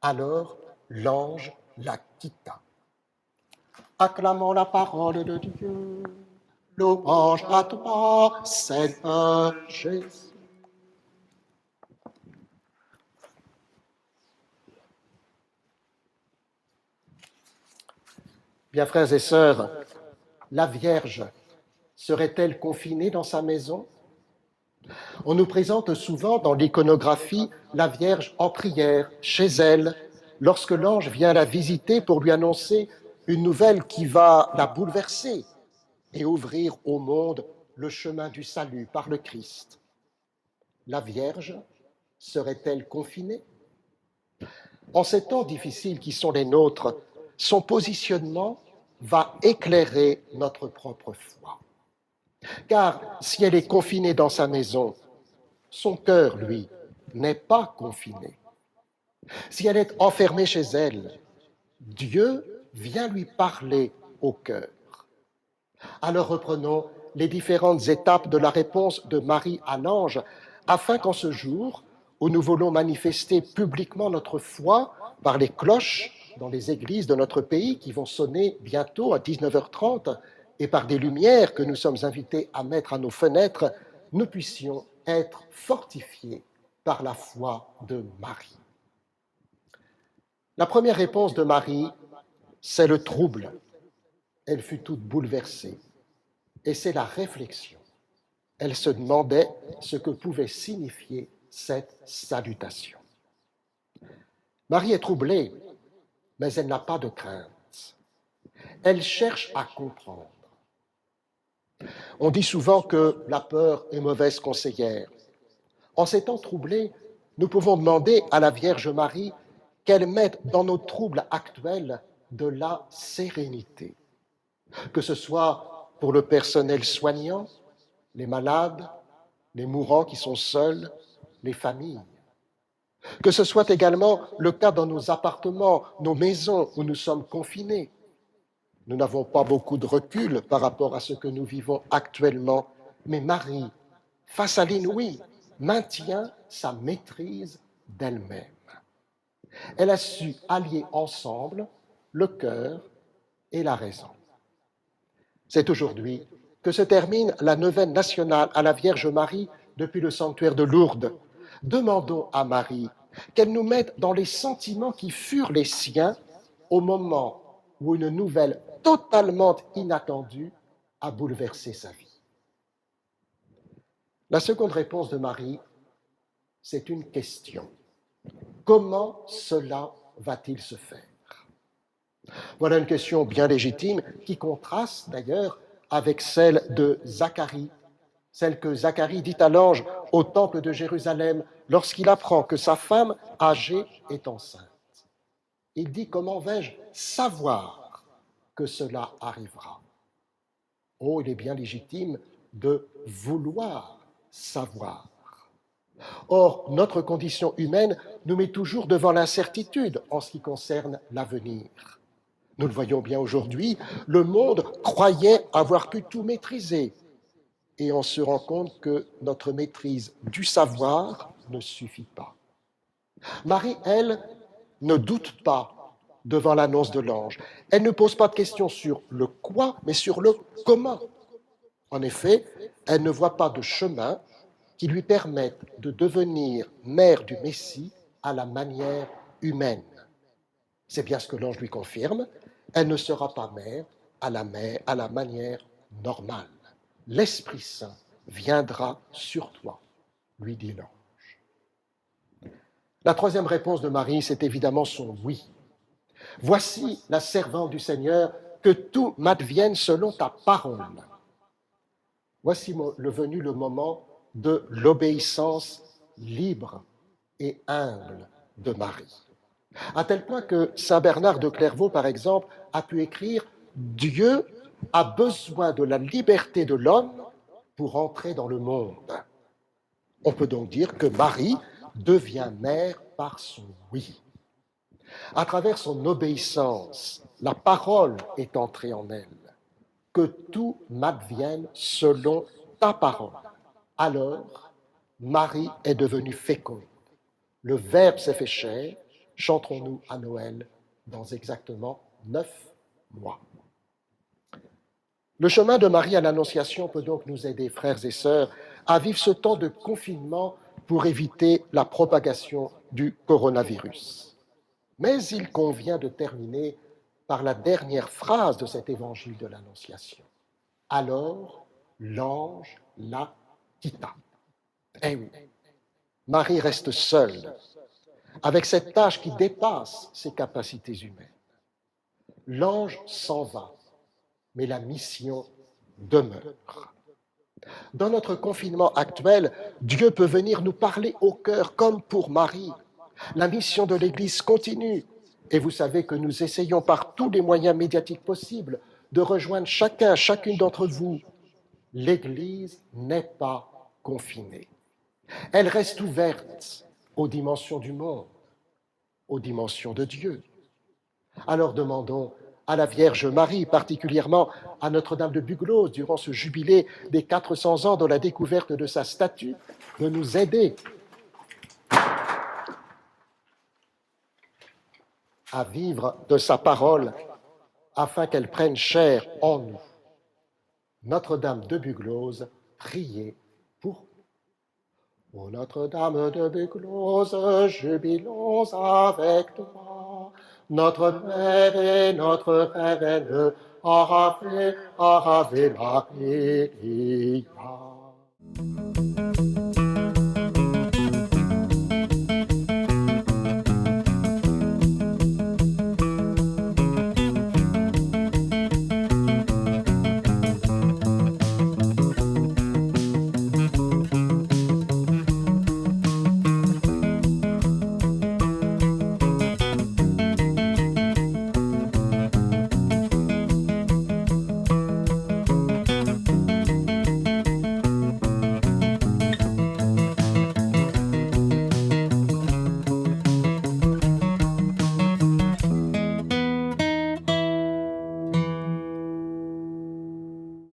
Alors l'ange la quitta. Acclamons la parole de Dieu. Louange à toi, Seigneur Jésus. Bien, frères et sœurs, la Vierge serait-elle confinée dans sa maison? On nous présente souvent dans l'iconographie la Vierge en prière, chez elle, lorsque l'ange vient la visiter pour lui annoncer une nouvelle qui va la bouleverser et ouvrir au monde le chemin du salut par le Christ. La Vierge serait-elle confinée? En ces temps difficiles qui sont les nôtres, son positionnement va éclairer notre propre foi. Car si elle est confinée dans sa maison, son cœur, lui, n'est pas confiné. Si elle est enfermée chez elle, Dieu vient lui parler au cœur. Alors reprenons les différentes étapes de la réponse de Marie à l'ange, afin qu'en ce jour, où nous voulons manifester publiquement notre foi par les cloches dans les églises de notre pays qui vont sonner bientôt à 19h30 et par des lumières que nous sommes invités à mettre à nos fenêtres, nous puissions être fortifiés par la foi de Marie. La première réponse de Marie, c'est le trouble. Elle fut toute bouleversée. Et c'est la réflexion. Elle se demandait ce que pouvait signifier cette salutation. Marie est troublée, mais elle n'a pas de crainte. Elle cherche à comprendre. On dit souvent que la peur est mauvaise conseillère. En ces temps troublés, nous pouvons demander à la Vierge Marie qu'elle mette dans nos troubles actuels de la sérénité, que ce soit pour le personnel soignant, les malades, les mourants qui sont seuls, les familles. Que ce soit également le cas dans nos appartements, nos maisons où nous sommes confinés. Nous n'avons pas beaucoup de recul par rapport à ce que nous vivons actuellement, mais Marie, face à l'inouï, maintient sa maîtrise d'elle-même. Elle a su allier ensemble le cœur et la raison. C'est aujourd'hui que se termine la neuvaine nationale à la Vierge Marie depuis le sanctuaire de Lourdes. Demandons à Marie qu'elle nous mette dans les sentiments qui furent les siens au moment où une nouvelle totalement inattendue a bouleversé sa vie. La seconde réponse de Marie, c'est une question. Comment cela va-t-il se faire? Voilà une question bien légitime qui contraste d'ailleurs avec celle de Zacharie, celle que Zacharie dit à l'ange au temple de Jérusalem lorsqu'il apprend que sa femme âgée est enceinte. Il dit: comment vais-je savoir que cela arrivera? Oh, il est bien légitime de vouloir savoir. Or, notre condition humaine nous met toujours devant l'incertitude en ce qui concerne l'avenir. Nous le voyons bien aujourd'hui, le monde croyait avoir pu tout maîtriser et on se rend compte que notre maîtrise du savoir ne suffit pas. Marie, elle, ne doute pas devant l'annonce de l'ange. Elle ne pose pas de questions sur le quoi, mais sur le comment. En effet, elle ne voit pas de chemin qui lui permette de devenir mère du Messie à la manière humaine. C'est bien ce que l'ange lui confirme. Elle ne sera pas mère à la manière normale. L'Esprit Saint viendra sur toi, lui dit l'ange. La troisième réponse de Marie, c'est évidemment son oui. Voici la servante du Seigneur, que tout m'advienne selon ta parole. Voici venu le moment de l'obéissance libre et humble de Marie. À tel point que saint Bernard de Clairvaux, par exemple, a pu écrire « Dieu a besoin de la liberté de l'homme pour entrer dans le monde ». On peut donc dire que Marie devient mère par son oui. À travers son obéissance, la parole est entrée en elle. Que tout m'advienne selon ta parole. Alors, Marie est devenue féconde. Le Verbe s'est fait chair chanterons-nous à Noël dans exactement 9 mois. Le chemin de Marie à l'Annonciation peut donc nous aider, frères et sœurs, à vivre ce temps de confinement pour éviter la propagation du coronavirus. Mais il convient de terminer par la dernière phrase de cet évangile de l'Annonciation. Alors, l'ange la quitta. Eh oui, Marie reste seule, avec cette tâche qui dépasse ses capacités humaines. L'ange s'en va, mais la mission demeure. Dans notre confinement actuel, Dieu peut venir nous parler au cœur comme pour Marie. La mission de l'Église continue. Et vous savez que nous essayons par tous les moyens médiatiques possibles de rejoindre chacune d'entre vous. L'Église n'est pas confinée. Elle reste ouverte aux dimensions du monde, aux dimensions de Dieu. Alors demandons à la Vierge Marie, particulièrement à Notre-Dame de Bugloz, durant ce jubilé des 400 ans de la découverte de sa statue, de nous aider à vivre de sa parole afin qu'elle prenne chair en nous. Notre-Dame de Bugloz, priez pour nous. Ô Notre-Dame de Bugloz, jubilons avec toi. Notre Père et notre Reine, Ave, Ave Maria.